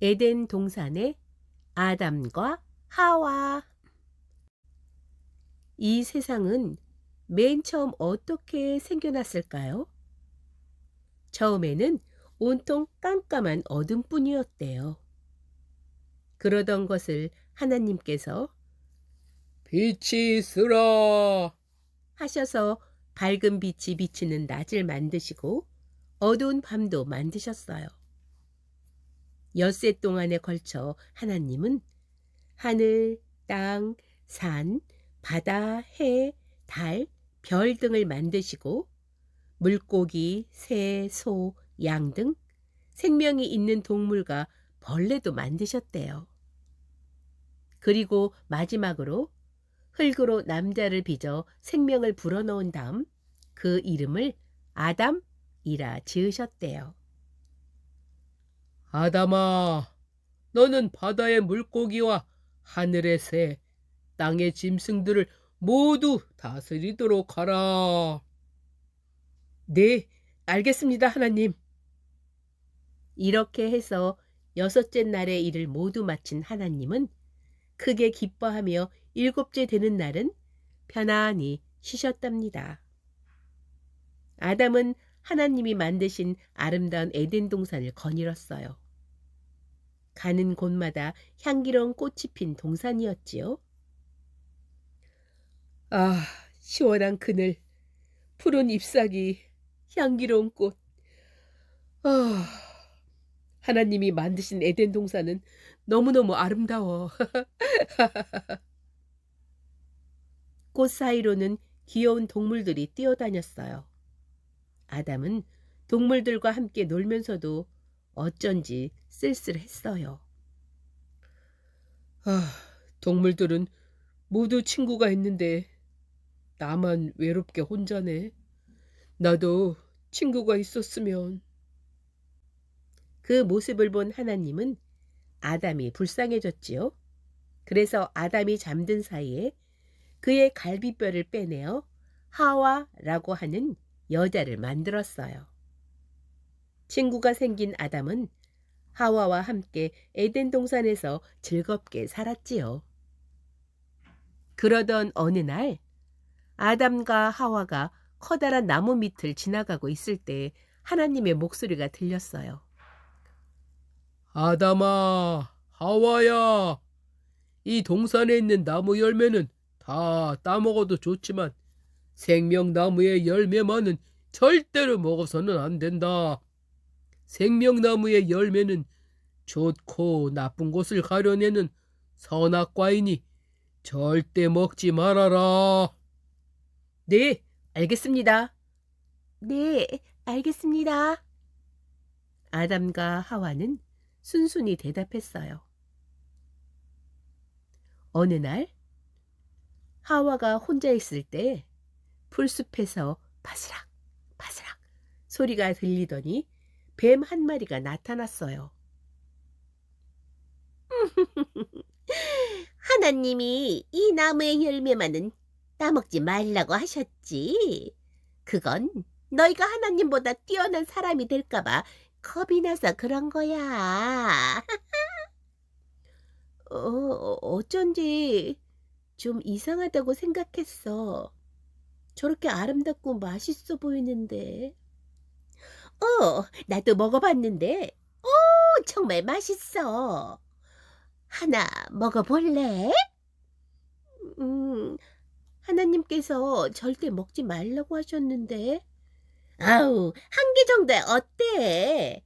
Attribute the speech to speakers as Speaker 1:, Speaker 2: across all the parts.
Speaker 1: 에덴 동산의 아담과 하와. 이 세상은 맨 처음 어떻게 생겨났을까요? 처음에는 온통 깜깜한 어둠뿐이었대요. 그러던 것을 하나님께서
Speaker 2: 빛이 있으라.
Speaker 1: 하셔서 밝은 빛이 비치는 낮을 만드시고 어두운 밤도 만드셨어요. 엿새 동안에 걸쳐 하나님은 하늘, 땅, 산, 바다, 해, 달, 별 등을 만드시고 물고기, 새, 소, 양 등 생명이 있는 동물과 벌레도 만드셨대요. 그리고 마지막으로 흙으로 남자를 빚어 생명을 불어넣은 다음 그 이름을 아담이라 지으셨대요.
Speaker 2: 아담아, 너는 바다의 물고기와 하늘의 새, 땅의 짐승들을 모두 다스리도록 하라.
Speaker 1: 네, 알겠습니다, 하나님. 이렇게 해서 여섯째 날의 일을 모두 마친 하나님은 크게 기뻐하며 일곱째 되는 날은 편안히 쉬셨답니다. 아담은 하나님이 만드신 아름다운 에덴 동산을 거닐었어요. 가는 곳마다 향기로운 꽃이 핀 동산이었지요. 아, 시원한 그늘, 푸른 잎사귀, 향기로운 꽃. 아, 하나님이 만드신 에덴 동산은 너무너무 아름다워. 꽃 사이로는 귀여운 동물들이 뛰어다녔어요. 아담은 동물들과 함께 놀면서도 어쩐지 쓸쓸했어요. 아, 동물들은 모두 친구가 있는데 나만 외롭게 혼자네. 나도 친구가 있었으면. 그 모습을 본 하나님은 아담이 불쌍해졌지요. 그래서 아담이 잠든 사이에 그의 갈비뼈를 빼내어 하와라고 하는 여자를 만들었어요. 친구가 생긴 아담은 하와와 함께 에덴 동산에서 즐겁게 살았지요. 그러던 어느 날 아담과 하와가 커다란 나무 밑을 지나가고 있을 때 하나님의 목소리가 들렸어요.
Speaker 2: 아담아, 하와야, 이 동산에 있는 나무 열매는 다 따먹어도 좋지만 생명나무의 열매만은 절대로 먹어서는 안 된다. 생명나무의 열매는 좋고 나쁜 것을 가려내는 선악과이니 절대 먹지 말아라.
Speaker 1: 네, 알겠습니다. 네, 알겠습니다. 아담과 하와는 순순히 대답했어요. 어느 날 하와가 혼자 있을 때 풀숲에서 바스락 바스락 소리가 들리더니 뱀 한 마리가 나타났어요. 하나님이 이 나무의 열매만은 따먹지 말라고 하셨지. 그건 너희가 하나님보다 뛰어난 사람이 될까봐 겁이 나서 그런 거야. 어쩐지 좀 이상하다고 생각했어. 저렇게 아름답고 맛있어 보이는데. 나도 먹어봤는데, 정말 맛있어. 하나 먹어볼래? 하나님께서 절대 먹지 말라고 하셨는데. 아우, 한 개 정도야 어때?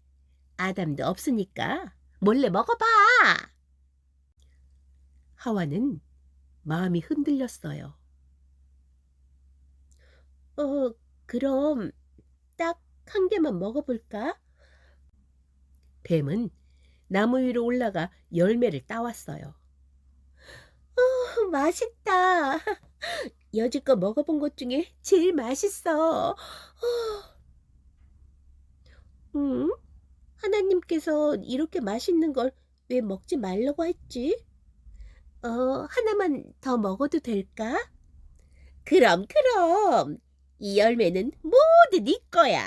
Speaker 1: 아담도 없으니까 몰래 먹어봐. 하와는 마음이 흔들렸어요. 그럼 딱 한 개만 먹어볼까? 뱀은 나무 위로 올라가 열매를 따왔어요. 맛있다. 여지껏 먹어본 것 중에 제일 맛있어. 하나님께서 이렇게 맛있는 걸 왜 먹지 말라고 했지? 하나만 더 먹어도 될까? 그럼. 이 열매는 모두 네 거야.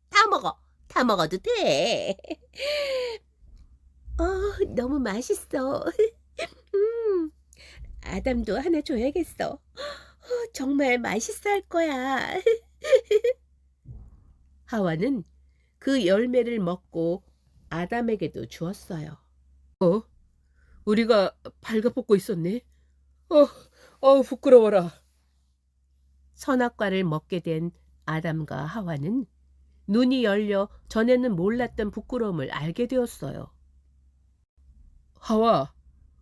Speaker 1: 다 먹어. 다 먹어도 돼. 너무 맛있어. 음, 아담도 하나 줘야겠어. 정말 맛있어 할 거야. 하와는 그 열매를 먹고 아담에게도 주었어요.
Speaker 2: 우리가 발가벗고 있었네. 부끄러워라.
Speaker 1: 선악과를 먹게 된 아담과 하와는 눈이 열려 전에는 몰랐던 부끄러움을 알게 되었어요.
Speaker 2: 하와,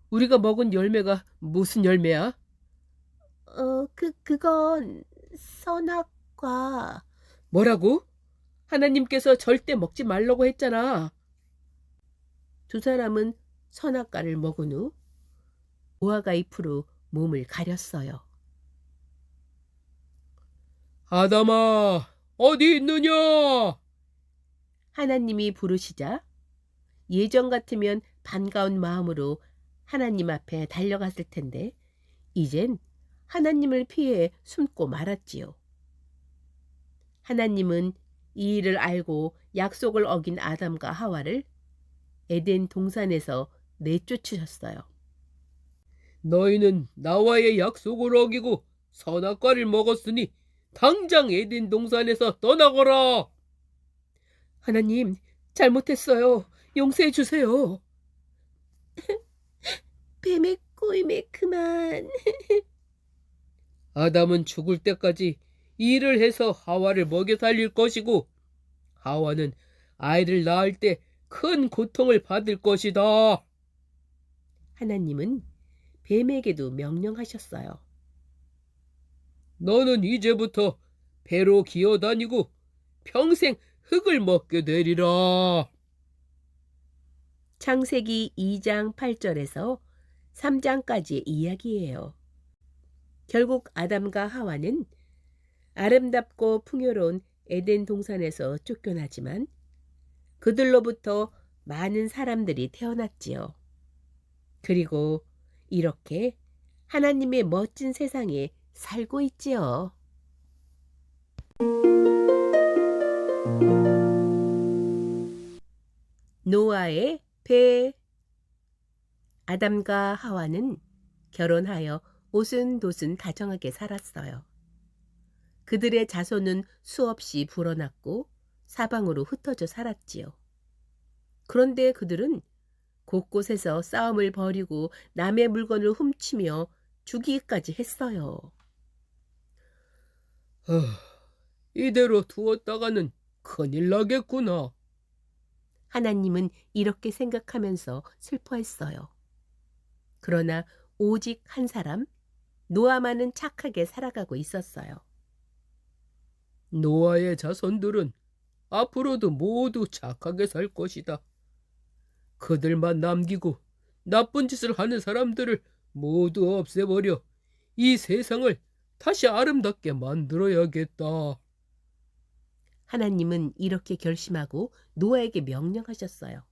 Speaker 2: 우리가 먹은 열매가 무슨 열매야?
Speaker 1: 그건 선악과.
Speaker 2: 뭐라고? 하나님께서 절대 먹지 말라고 했잖아.
Speaker 1: 두 사람은 선악과를 먹은 후 무화과 잎으로 몸을 가렸어요.
Speaker 2: 아담아, 어디 있느냐?
Speaker 1: 하나님이 부르시자 예전 같으면 반가운 마음으로 하나님 앞에 달려갔을 텐데 이젠 하나님을 피해 숨고 말았지요. 하나님은 이 일을 알고 약속을 어긴 아담과 하와를 에덴 동산에서 내쫓으셨어요.
Speaker 2: 너희는 나와의 약속을 어기고 선악과를 먹었으니 당장 에덴 동산에서 떠나거라.
Speaker 1: 하나님, 잘못했어요. 용서해 주세요. 뱀의 꼬임에 그만.
Speaker 2: 아담은 죽을 때까지 일을 해서 하와를 먹여 살릴 것이고 하와는 아이를 낳을 때 큰 고통을 받을 것이다.
Speaker 1: 하나님은 뱀에게도 명령하셨어요.
Speaker 2: 너는 이제부터 배로 기어다니고 평생 흙을 먹게 되리라.
Speaker 1: 창세기 2장 8절에서 3장까지의 이야기예요. 결국 아담과 하와는 아름답고 풍요로운 에덴 동산에서 쫓겨나지만 그들로부터 많은 사람들이 태어났지요. 그리고 이렇게 하나님의 멋진 세상에 살고 있지요. 노아의 배. 아담과 하와는 결혼하여 오순도순 다정하게 살았어요. 그들의 자손은 수없이 불어났고 사방으로 흩어져 살았지요. 그런데 그들은 곳곳에서 싸움을 벌이고 남의 물건을 훔치며 죽이기까지 했어요.
Speaker 2: 이대로 두었다가는 큰일 나겠구나.
Speaker 1: 하나님은 이렇게 생각하면서 슬퍼했어요. 그러나 오직 한 사람, 노아만은 착하게 살아가고 있었어요.
Speaker 2: 노아의 자손들은 앞으로도 모두 착하게 살 것이다. 그들만 남기고 나쁜 짓을 하는 사람들을 모두 없애버려 이 세상을 다시 아름답게 만들어야겠다.
Speaker 1: 하나님은 이렇게 결심하고 노아에게 명령하셨어요.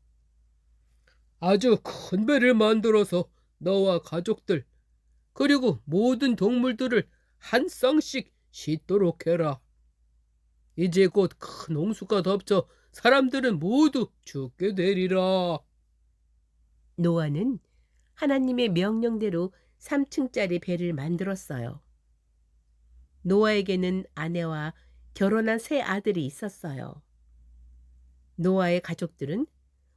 Speaker 2: 아주 큰 배를 만들어서 너와 가족들 그리고 모든 동물들을 한 쌍씩 싣도록 해라. 이제 곧 큰 홍수가 덮쳐 사람들은 모두 죽게 되리라.
Speaker 1: 노아는 하나님의 명령대로 3층짜리 배를 만들었어요. 노아에게는 아내와 결혼한 세 아들이 있었어요. 노아의 가족들은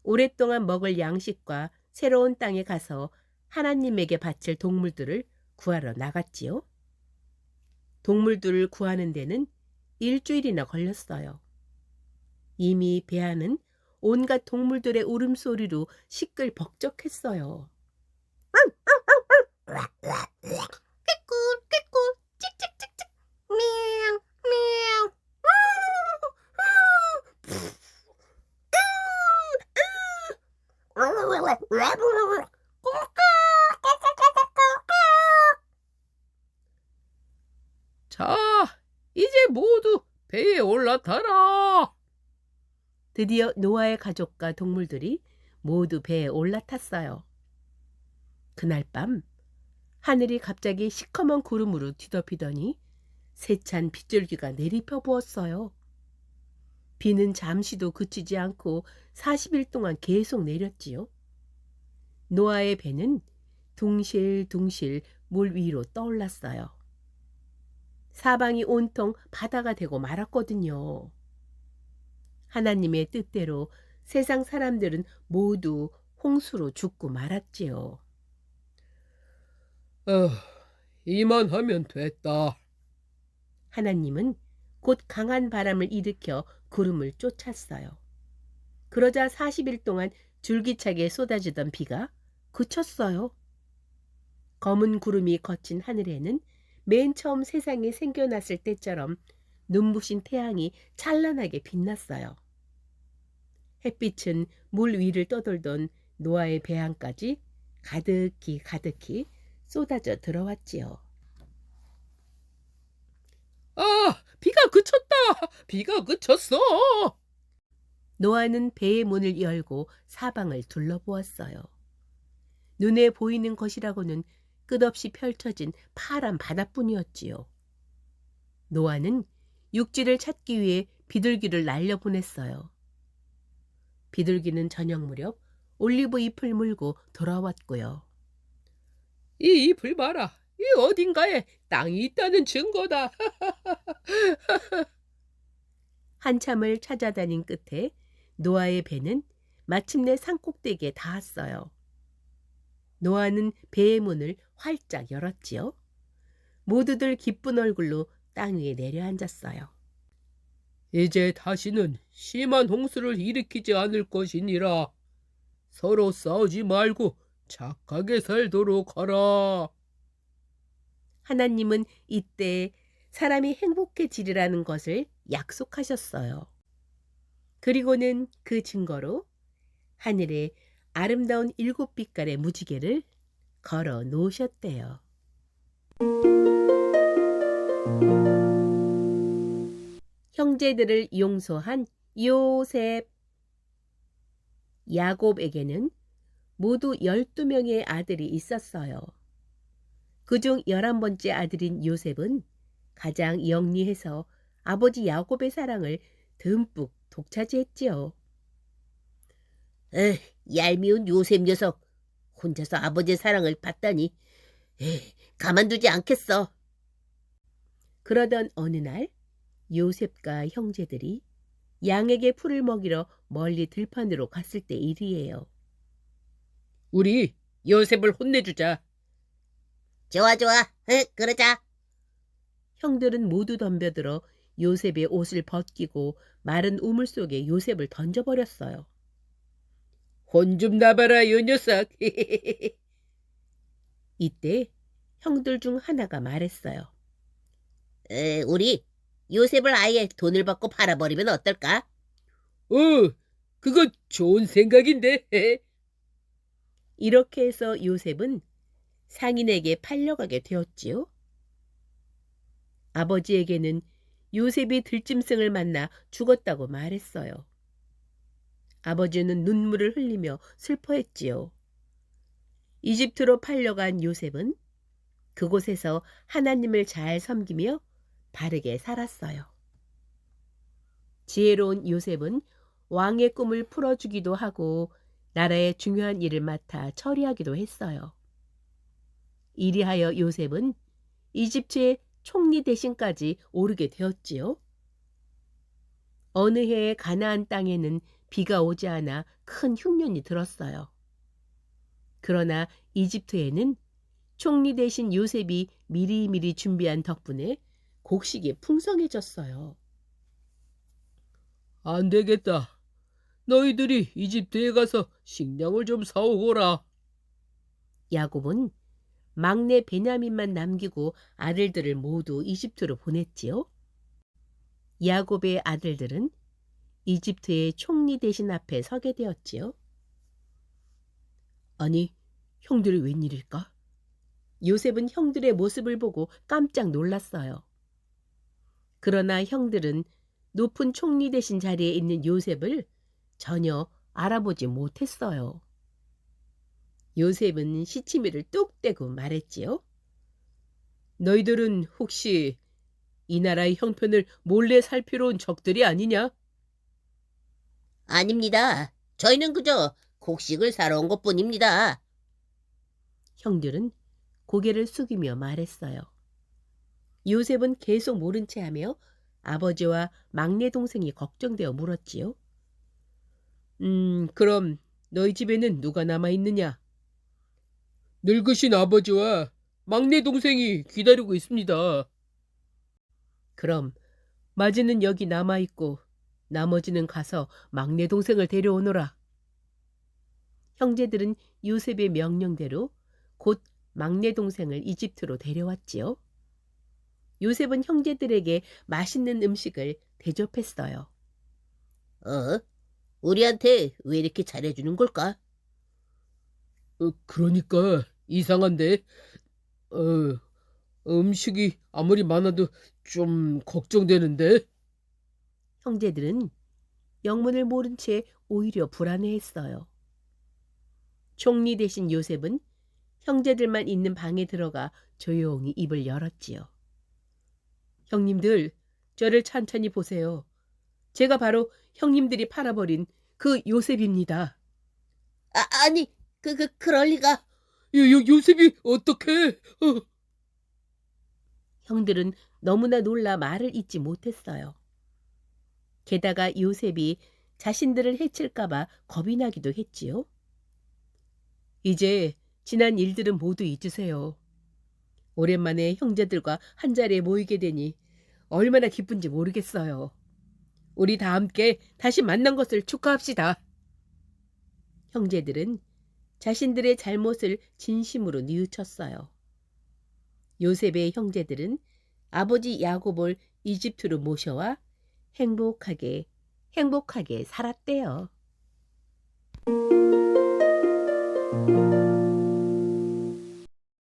Speaker 1: 오랫동안 먹을 양식과 새로운 땅에 가서 하나님에게 바칠 동물들을 구하러 나갔지요. 동물들을 구하는 데는 일주일이나 걸렸어요. 이미 배 안은 온갖 동물들의 울음소리로 시끌벅적했어요. 깨꿀 깨꿀 찍찍찍찍 미양 미양
Speaker 2: 자, 이제 모두 배에 올라타라.
Speaker 1: 드디어 노아의 가족과 동물들이 모두 배에 올라탔어요. 그날 밤 하늘이 갑자기 시커먼 구름으로 뒤덮이더니 세찬 빗줄기가 내리펴 부었어요. 비는 잠시도 그치지 않고 40일 동안 계속 내렸지요. 노아의 배는 둥실둥실 물 위로 떠올랐어요. 사방이 온통 바다가 되고 말았거든요. 하나님의 뜻대로 세상 사람들은 모두 홍수로 죽고 말았지요.
Speaker 2: 이만하면 됐다.
Speaker 1: 하나님은 곧 강한 바람을 일으켜 구름을 쫓았어요. 그러자 40일 동안 줄기차게 쏟아지던 비가 그쳤어요. 검은 구름이 거친 하늘에는 맨 처음 세상이 생겨났을 때처럼 눈부신 태양이 찬란하게 빛났어요. 햇빛은 물 위를 떠돌던 노아의 배안까지 가득히 가득히 쏟아져 들어왔지요.
Speaker 2: 비가 그쳤다. 비가 그쳤어.
Speaker 1: 노아는 배의 문을 열고 사방을 둘러보았어요. 눈에 보이는 것이라고는 끝없이 펼쳐진 파란 바다뿐이었지요. 노아는 육지를 찾기 위해 비둘기를 날려보냈어요. 비둘기는 저녁 무렵 올리브 잎을 물고 돌아왔고요.
Speaker 2: 이 잎을 봐라. 이 어딘가에 땅이 있다는 증거다.
Speaker 1: 한참을 찾아다닌 끝에 노아의 배는 마침내 산꼭대기에 닿았어요. 노아는 배의 문을 활짝 열었지요. 모두들 기쁜 얼굴로 땅 위에 내려앉았어요.
Speaker 2: 이제 다시는 심한 홍수를 일으키지 않을 것이니라. 서로 싸우지 말고 착하게 살도록 하라.
Speaker 1: 하나님은 이때 사람이 행복해지리라는 것을 약속하셨어요. 그리고는 그 증거로 하늘에 아름다운 7빛깔의 무지개를 걸어 놓으셨대요. 형제들을 용서한 요셉. 야곱에게는 모두 12명의 아들이 있었어요. 그중 11번째 아들인 요셉은 가장 영리해서 아버지 야곱의 사랑을 듬뿍 독차지했지요. 얄미운 요셉 녀석. 혼자서 아버지의 사랑을 받다니. 가만두지 않겠어. 그러던 어느 날 요셉과 형제들이 양에게 풀을 먹이러 멀리 들판으로 갔을 때 일이에요.
Speaker 2: 우리 요셉을 혼내주자.
Speaker 1: 좋아. 그러자. 형들은 모두 덤벼들어 요셉의 옷을 벗기고 마른 우물 속에 요셉을 던져버렸어요.
Speaker 2: 혼 좀 나봐라, 요 녀석.
Speaker 1: 이때 형들 중 하나가 말했어요. 우리 요셉을 아예 돈을 받고 팔아버리면 어떨까?
Speaker 2: 그거 좋은 생각인데.
Speaker 1: 이렇게 해서 요셉은 상인에게 팔려가게 되었지요. 아버지에게는 요셉이 들짐승을 만나 죽었다고 말했어요. 아버지는 눈물을 흘리며 슬퍼했지요. 이집트로 팔려간 요셉은 그곳에서 하나님을 잘 섬기며 바르게 살았어요. 지혜로운 요셉은 왕의 꿈을 풀어주기도 하고 나라의 중요한 일을 맡아 처리하기도 했어요. 이리하여 요셉은 이집트의 총리 대신까지 오르게 되었지요. 어느 해에 가나안 땅에는 비가 오지 않아 큰 흉년이 들었어요. 그러나 이집트에는 총리 대신 요셉이 미리미리 준비한 덕분에 곡식이 풍성해졌어요.
Speaker 2: 안 되겠다. 너희들이 이집트에 가서 식량을 좀 사오거라.
Speaker 1: 야곱은 막내 베냐민만 남기고 아들들을 모두 이집트로 보냈지요. 야곱의 아들들은 이집트의 총리 대신 앞에 서게 되었지요. 아니, 형들이 웬일일까? 요셉은 형들의 모습을 보고 깜짝 놀랐어요. 그러나 형들은 높은 총리 대신 자리에 있는 요셉을 전혀 알아보지 못했어요. 요셉은 시치미를 뚝 떼고 말했지요.
Speaker 2: 너희들은 혹시 이 나라의 형편을 몰래 살피러 온 적들이 아니냐?
Speaker 3: 아닙니다. 저희는 그저 곡식을 사러 온 것뿐입니다.
Speaker 1: 형들은 고개를 숙이며 말했어요. 요셉은 계속 모른 채 하며 아버지와 막내 동생이 걱정되어 물었지요.
Speaker 2: 그럼 너희 집에는 누가 남아있느냐? 늙으신 아버지와 막내 동생이 기다리고 있습니다.
Speaker 1: 그럼 마지는 여기 남아있고 나머지는 가서 막내 동생을 데려오너라. 형제들은 요셉의 명령대로 곧 막내 동생을 이집트로 데려왔지요. 요셉은 형제들에게 맛있는 음식을 대접했어요.
Speaker 3: 우리한테 왜 이렇게 잘해주는 걸까?
Speaker 2: 그러니까 이상한데, 어, 음식이 아무리 많아도 좀 걱정되는데?
Speaker 1: 형제들은 영문을 모른 채 오히려 불안해했어요. 총리 대신 요셉은 형제들만 있는 방에 들어가 조용히 입을 열었지요. 형님들, 저를 천천히 보세요. 제가 바로 형님들이 팔아버린 그 요셉입니다.
Speaker 3: 아니, 그럴 리가.
Speaker 2: 요셉이 어떡해?
Speaker 1: 형들은 너무나 놀라 말을 잇지 못했어요. 게다가 요셉이 자신들을 해칠까봐 겁이 나기도 했지요. 이제 지난 일들은 모두 잊으세요. 오랜만에 형제들과 한자리에 모이게 되니 얼마나 기쁜지 모르겠어요. 우리 다 함께 다시 만난 것을 축하합시다. 형제들은 자신들의 잘못을 진심으로 뉘우쳤어요. 요셉의 형제들은 아버지 야곱을 이집트로 모셔와 행복하게 살았대요.